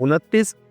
29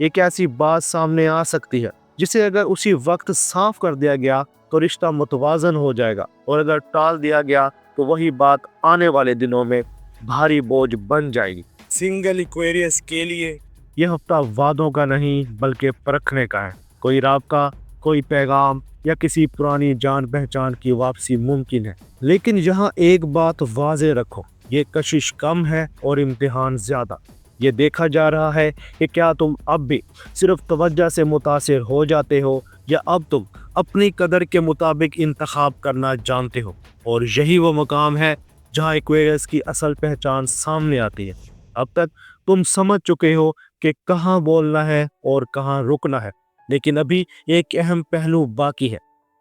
ایک ایسی بات سامنے آ سکتی ہے جسے اگر اسی وقت صاف کر دیا گیا تو رشتہ متوازن ہو جائے گا، اور اگر ٹال دیا گیا تو وہی بات آنے والے دنوں میں بھاری بوجھ بن جائے گی۔ سنگل ایکویریس کے لیے یہ ہفتہ وعدوں کا نہیں بلکہ پرکھنے کا ہے۔ کوئی رابطہ، کوئی پیغام یا کسی پرانی جان پہچان کی واپسی ممکن ہے، لیکن یہاں ایک بات واضح رکھو، یہ کشش کم ہے اور امتحان زیادہ۔ یہ دیکھا جا رہا ہے کہ کیا تم اب بھی صرف توجہ سے متاثر ہو جاتے ہو یا اب تم اپنی قدر کے مطابق انتخاب کرنا جانتے ہو، اور یہی وہ مقام ہے جہاں ایکویریس کی اصل پہچان سامنے آتی ہے۔ اب تک تم سمجھ چکے ہو کہ کہاں بولنا ہے اور کہاں رکنا ہے، لیکن ابھی ایک اہم پہلو باقی ہے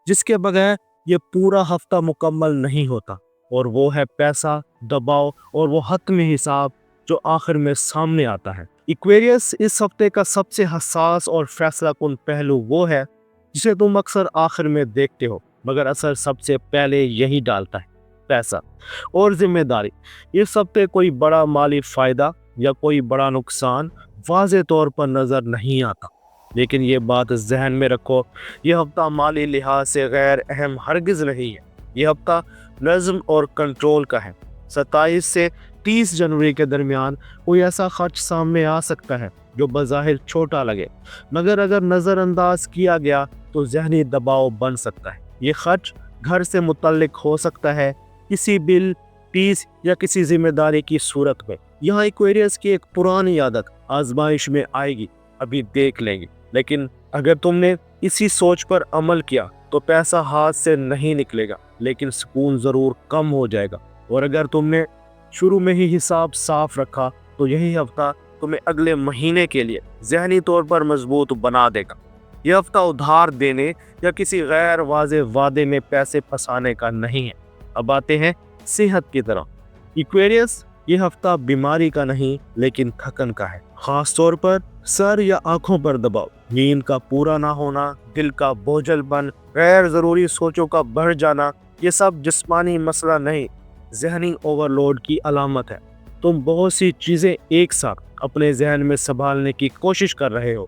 جس کے بغیر یہ پورا ہفتہ مکمل نہیں ہوتا، اور وہ ہے پیسہ، دباؤ اور وہ حتمی حساب جو آخر میں سامنے آتا ہے۔ ایکویریس اس ہفتے کا سب سے حساس اور فیصلہ کن پہلو وہ ہے جسے تم اکثر آخر میں دیکھتے ہو مگر اثر سب سے پہلے یہی ڈالتا ہے: پیسہ اور ذمہ داری۔ اس ہفتے کوئی بڑا مالی فائدہ یا کوئی بڑا نقصان واضح طور پر نظر نہیں آتا، لیکن یہ بات ذہن میں رکھو، یہ ہفتہ مالی لحاظ سے غیر اہم ہرگز نہیں ہے۔ یہ ہفتہ نظم اور کنٹرول کا ہے۔ 27 سے 30 جنوری کے درمیان کوئی ایسا خرچ سامنے آ سکتا ہے جو بظاہر چھوٹا لگے، مگر اگر نظر انداز کیا گیا تو ذہنی دباؤ بن سکتا ہے۔ یہ خرچ گھر سے متعلق ہو سکتا ہے، کسی بل، فیس یا کسی ذمہ داری کی صورت میں۔ یہاں ایکویریس کی ایک پرانی عادت آزمائش میں آئے گی، ابھی دیکھ لیں گے، لیکن اگر تم نے اسی سوچ پر عمل کیا تو پیسہ ہاتھ سے نہیں نکلے گا، لیکن سکون ضرور کم ہو جائے گا۔ اور اگر تم نے شروع میں ہی حساب صاف رکھا تو یہی ہفتہ تمہیں اگلے مہینے کے لیے ذہنی طور پر مضبوط بنا دے گا۔ یہ ہفتہ ادھار دینے یا کسی غیر واضح وعدے میں پیسے پھنسانے کا نہیں ہے۔ اب آتے ہیں صحت کی طرف۔ ایکویریس، یہ ہفتہ بیماری کا نہیں لیکن تھکن کا ہے، خاص طور پر سر یا آنکھوں پر دباؤ، نیند کا پورا نہ ہونا، دل کا بوجھل پن، غیر ضروری سوچوں کا بڑھ جانا۔ یہ سب جسمانی مسئلہ نہیں، ذہنی اوور لوڈ کی علامت ہے۔ تم بہت سی چیزیں ایک ساتھ اپنے ذہن میں سنبھالنے کی کوشش کر رہے ہو۔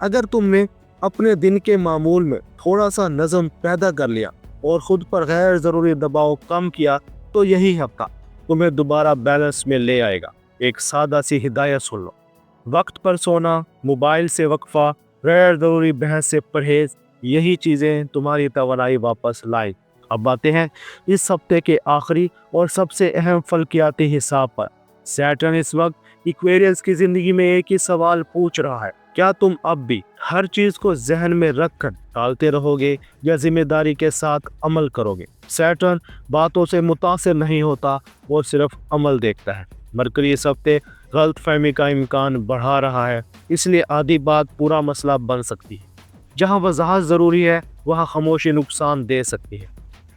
اگر تم نے اپنے دن کے معمول میں تھوڑا سا نظم پیدا کر لیا اور خود پر غیر ضروری دباؤ کم کیا تو یہی ہفتہ تمہیں دوبارہ بیلنس میں لے آئے گا۔ ایک سادہ سی ہدایت سن لو: وقت پر سونا، موبائل سے وقفہ، غیر ضروری بحث سے پرہیز، یہی چیزیں تمہاری توانائی واپس لائیں۔ اب آتے ہیں اس ہفتے کے آخری اور سب سے اہم فلکیاتی حساب پر۔ سیٹرن اس وقت ایکویریس کی زندگی میں ایک ہی سوال پوچھ رہا ہے: کیا تم اب بھی ہر چیز کو ذہن میں رکھ کر ٹالتے رہو گے یا ذمہ داری کے ساتھ عمل کرو گے؟ سیٹرن باتوں سے متاثر نہیں ہوتا، وہ صرف عمل دیکھتا ہے۔ مرکری اس ہفتے غلط فہمی کا امکان بڑھا رہا ہے، اس لیے آدھی بات پورا مسئلہ بن سکتی ہے۔ جہاں وضاحت ضروری ہے وہاں خاموشی نقصان دے سکتی ہے۔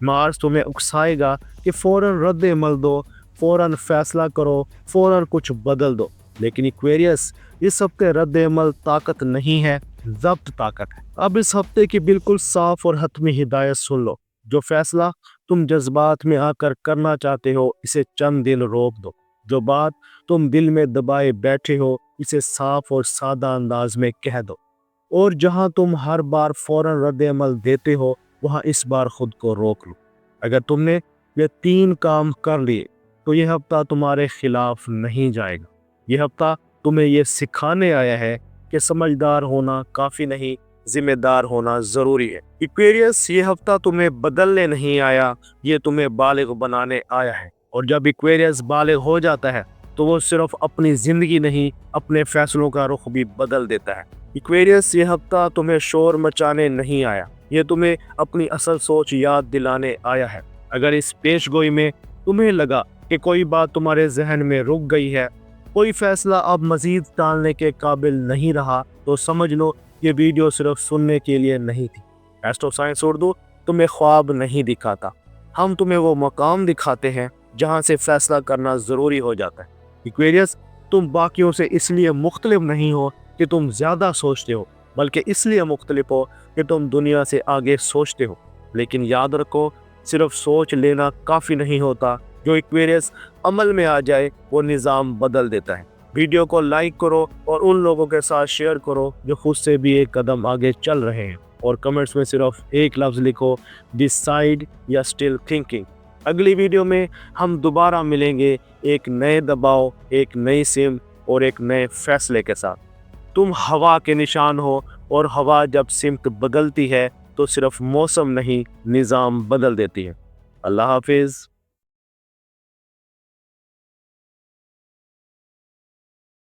مارس تمہیں اکسائے گا کہ فوراً رد عمل دو، فوراً فیصلہ کرو، فوراً کچھ بدل دو، لیکن ایکویریس، اس ہفتے رد عمل طاقت نہیں ہے، ضبط طاقت ہے۔ اب اس ہفتے کی بالکل صاف اور حتمی ہدایت سن لو: جو فیصلہ تم جذبات میں آ کر کرنا چاہتے ہو اسے چند دن روک دو۔ جو بات تم دل میں دبائے بیٹھے ہو اسے صاف اور سادہ انداز میں کہہ دو۔ اور جہاں تم ہر بار فوراً رد عمل دیتے ہو وہاں اس بار خود کو روک لو۔ اگر تم نے یہ 3 کام کر لیے تو یہ ہفتہ تمہارے خلاف نہیں جائے گا۔ یہ ہفتہ تمہیں یہ سکھانے آیا ہے کہ سمجھدار ہونا کافی نہیں، ذمہ دار ہونا ضروری ہے۔ ایکویریس، یہ ہفتہ تمہیں بدلنے نہیں آیا، یہ تمہیں بالغ بنانے آیا ہے۔ اور جب ایکویریس بالغ ہو جاتا ہے تو وہ صرف اپنی زندگی نہیں، اپنے فیصلوں کا رخ بھی بدل دیتا ہے۔ ایکویریس، یہ ہفتہ تمہیں شور مچانے نہیں آیا، یہ تمہیں اپنی اصل سوچ یاد دلانے آیا ہے۔ اگر اس پیش گوئی میں تمہیں لگا کہ کوئی بات تمہارے ذہن میں رک گئی ہے، کوئی فیصلہ اب مزید ٹالنے کے قابل نہیں رہا، تو سمجھ لو یہ ویڈیو صرف سننے کے لیے نہیں تھی۔ ایسٹرو سائنس اردو تمہیں خواب نہیں دکھاتا، ہم تمہیں وہ مقام دکھاتے ہیں جہاں سے فیصلہ کرنا ضروری ہو جاتا ہے۔ ایکویریس، تم باقیوں سے اس لیے مختلف نہیں ہو کہ تم زیادہ سوچتے ہو، بلکہ اس لیے مختلف ہو کہ تم دنیا سے آگے سوچتے ہو۔ لیکن یاد رکھو، صرف سوچ لینا کافی نہیں ہوتا، جو ایکویریس عمل میں آ جائے وہ نظام بدل دیتا ہے۔ ویڈیو کو لائک کرو اور ان لوگوں کے ساتھ شیئر کرو جو خود سے بھی ایک قدم آگے چل رہے ہیں، اور کمنٹس میں صرف ایک لفظ لکھو، ڈیسائیڈ یا اسٹل تھنکنگ۔ اگلی ویڈیو میں ہم دوبارہ ملیں گے ایک نئے دباؤ، ایک نئی سمت اور ایک نئے فیصلے کے ساتھ۔ تم ہوا کے نشان ہو، اور ہوا جب سمت بدلتی ہے تو صرف موسم نہیں، نظام بدل دیتی ہے۔ اللہ حافظ۔